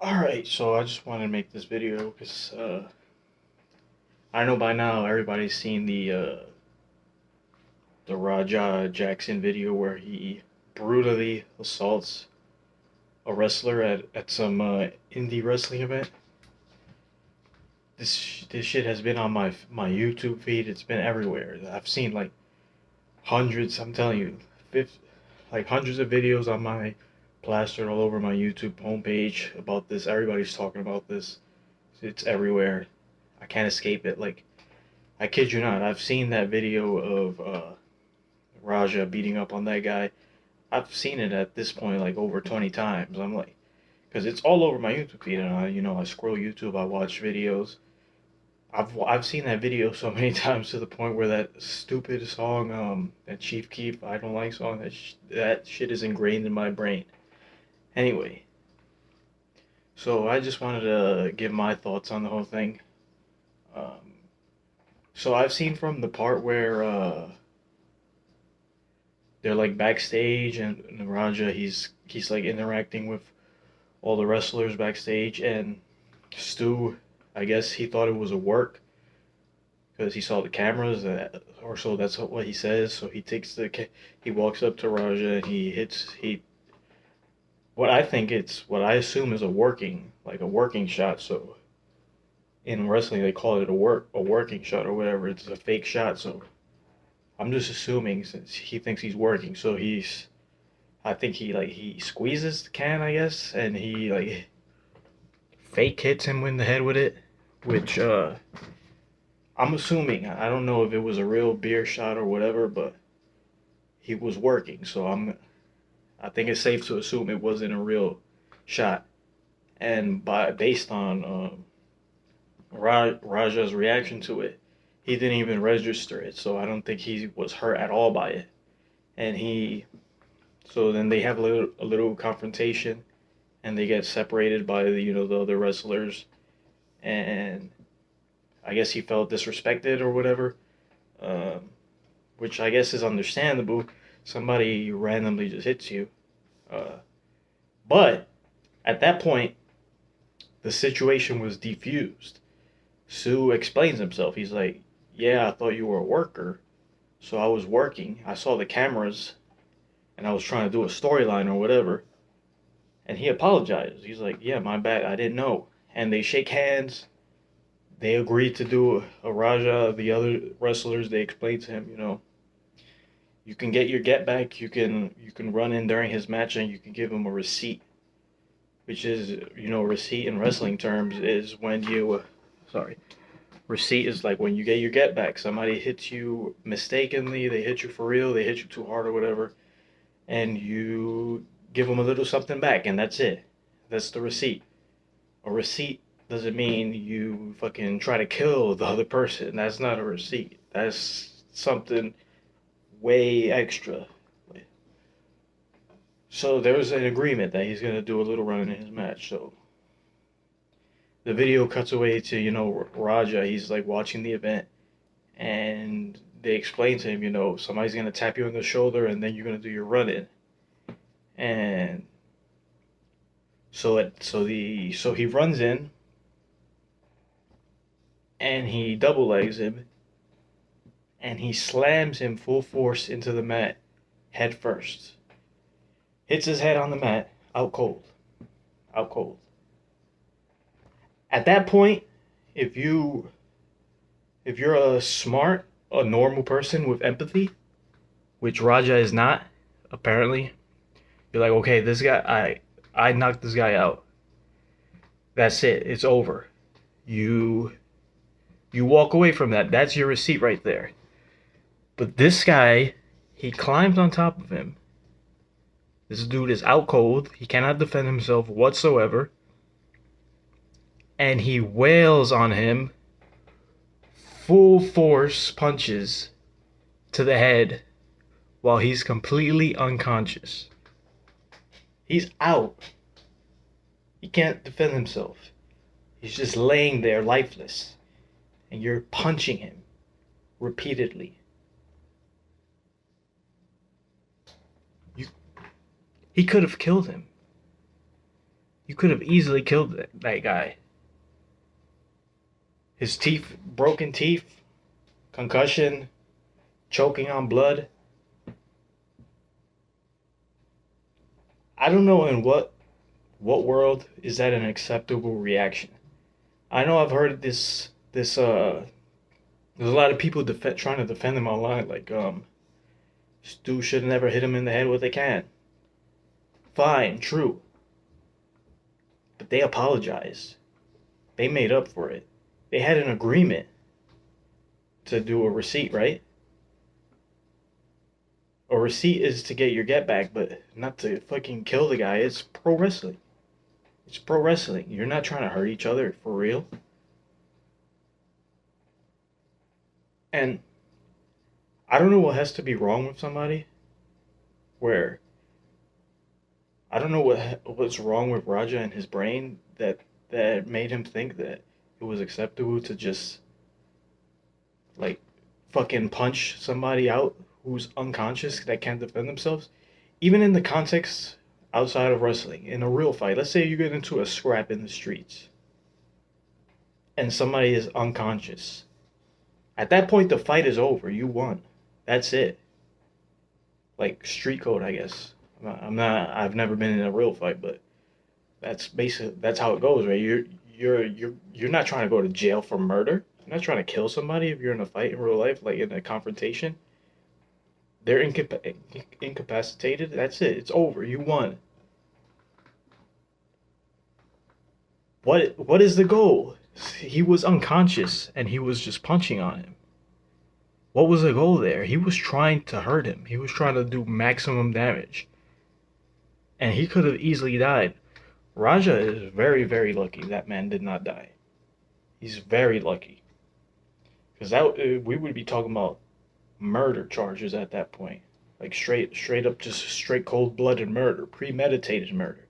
Alright, so I just wanted to make this video because I know by now everybody's seen the Raja Jackson video where he brutally assaults a wrestler at some indie wrestling event. This shit has been on my YouTube feed. It's been everywhere. I've seen like hundreds. I'm telling you, like hundreds of videos on my plastered all over my YouTube homepage about this. Everybody's talking about this. It's everywhere. I can't escape it. Like, I kid you not, I've seen that video of Raja beating up on that guy. I've seen it at this point like over 20 times. I'm like, because it's all over my YouTube feed, and I scroll YouTube, I watch videos. I've seen that video so many times to the point where that stupid song, that Chief Keef I don't like song, that shit is ingrained in my brain. Anyway, so I just wanted to give my thoughts on the whole thing. Um, so I've seen from the part where they're like backstage, and Raja he's like interacting with all the wrestlers backstage, and Stu, I guess he thought it was a work because he saw the cameras, or so that's what he says. So he walks up to Raja and he what I assume is a working shot. So in wrestling they call it a working shot or whatever. It's a fake shot. So I'm just assuming since he thinks he's working, so I think he squeezes the can, I guess, and he like fake hits him in the head with it, which I'm assuming. I don't know if it was a real beer shot or whatever, but he was working, so I think it's safe to assume it wasn't a real shot. And based on Raja's reaction to it, he didn't even register it, so I don't think he was hurt at all by it. And so then they have a little confrontation, and they get separated by the other wrestlers, and I guess he felt disrespected or whatever, um, which I guess is understandable. Somebody randomly just hits you, uh, but at that point the situation was defused. Sue explains himself. He's like, "Yeah, I thought you were a worker, so I was working. I saw the cameras, and I was trying to do a storyline or whatever." And he apologized. He's like, "Yeah, my bad. I didn't know." And they shake hands. They agreed to do a Raja. The other wrestlers, they explained to him, you can get your get back. You can run in during his match, and you can give him a receipt, which is, receipt in wrestling terms is when you, sorry, receipt is like when you get your get back. Somebody hits you mistakenly. They hit you for real. They hit you too hard or whatever, and you give them a little something back, and that's it. That's the receipt. A receipt doesn't mean you fucking try to kill the other person. That's not a receipt. That's something way extra. So there was an agreement that he's gonna do a little run in his match. So the video cuts away to Raja. He's like watching the event, and they explain to him, somebody's gonna tap you on the shoulder, and then you're gonna do your run in. And so he runs in, and he double legs him, and he slams him full force into the mat, head first. Hits his head on the mat, out cold. Out cold. At that point, if you if you're a normal person with empathy, which Raja is not, apparently, you're like, okay, this guy, I knocked this guy out. That's it. It's over. You you walk away from that. That's your receipt right there. But this guy, he climbs on top of him. This dude is out cold. He cannot defend himself whatsoever. And he wails on him, full force punches to the head while he's completely unconscious. He's out. He can't defend himself. He's just laying there lifeless. And you're punching him repeatedly. You, he could have killed him. You could have easily killed that guy. His teeth, broken teeth, concussion, choking on blood. I don't know in what world is that an acceptable reaction. I know I've heard this. There's a lot of people trying to defend him online, like Stu should never hit him in the head with a can. Fine, true, but they apologized. They made up for it. They had an agreement to do a receipt, right? A receipt is to get your get back, but not to fucking kill the guy. It's pro wrestling. It's pro wrestling. You're not trying to hurt each other for real. And I don't know what has to be wrong with somebody where I don't know what's wrong with Raja and his brain that made him think that it was acceptable to just like fucking punch somebody out who's unconscious that can't defend themselves. Even in the context outside of wrestling, in a real fight, let's say you get into a scrap in the streets and somebody is unconscious. At that point, the fight is over. You won. That's it. Like street code, I guess. I'm not. I've never been in a real fight, but that's basically that's how it goes, right? You're not trying to go to jail for murder. You're not trying to kill somebody if you're in a fight in real life, like in a confrontation. They're incapacitated. That's it. It's over. You won. What is the goal? He was unconscious and he was just punching on him. What was the goal there? He was trying to hurt him. He was trying to do maximum damage. And he could have easily died. Raja is very, very lucky that man did not die. He's very lucky. Because that we would be talking about murder charges at that point. Like straight up just straight cold blooded murder, premeditated murder.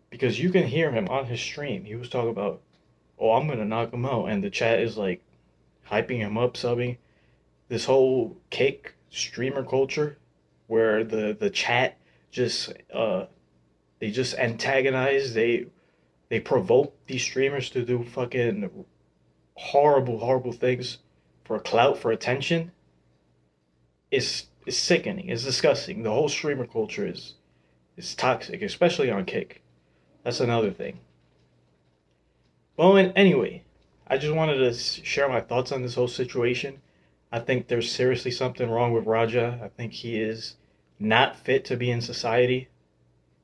Because you can hear him on his stream. He was talking about, oh, I'm gonna knock him out, and the chat is like hyping him up, subbing. This whole cake streamer culture, where the chat just they just antagonize, they provoke these streamers to do fucking horrible things for clout, for attention. Is sickening. It's disgusting. The whole streamer culture is toxic, especially on Kick. That's another thing. Well, and anyway, I just wanted to share my thoughts on this whole situation. I think there's seriously something wrong with Raja. I think he is not fit to be in society.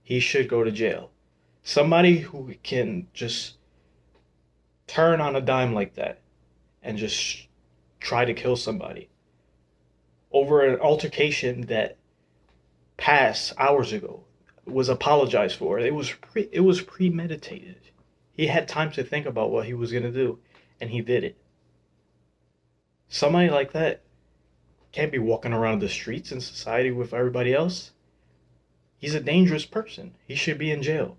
He should go to jail. Somebody who can just turn on a dime like that and just try to kill somebody over an altercation that passed hours ago, was apologized for. It was premeditated. He had time to think about what he was gonna do, and he did it. Somebody like that can't be walking around the streets in society with everybody else. He's a dangerous person. He should be in jail.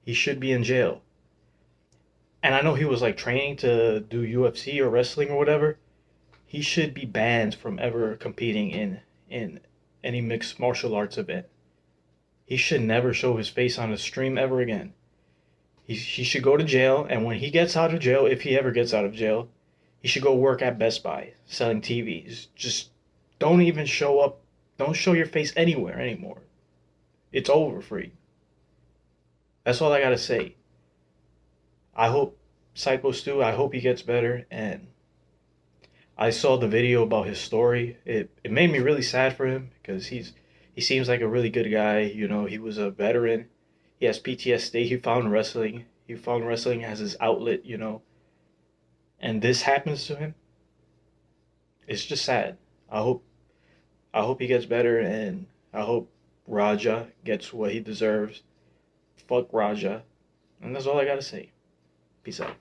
He should be in jail. And I know he was like training to do UFC or wrestling or whatever. He should be banned from ever competing in any mixed martial arts event. He should never show his face on a stream ever again. He should go to jail, and when he gets out of jail, if he ever gets out of jail, he should go work at Best Buy selling TVs. Just don't even show up. Don't show your face anywhere anymore. It's over for you. That's all I gotta say. I hope Psycho Stu, I hope he gets better. And I saw the video about his story. It made me really sad for him because he seems like a really good guy. You know, he was a veteran. He has PTSD. He found wrestling. He found wrestling as his outlet, you know. And this happens to him. It's just sad. I hope he gets better, and I hope Raja gets what he deserves. Fuck Raja. And that's all I gotta say. Peace out.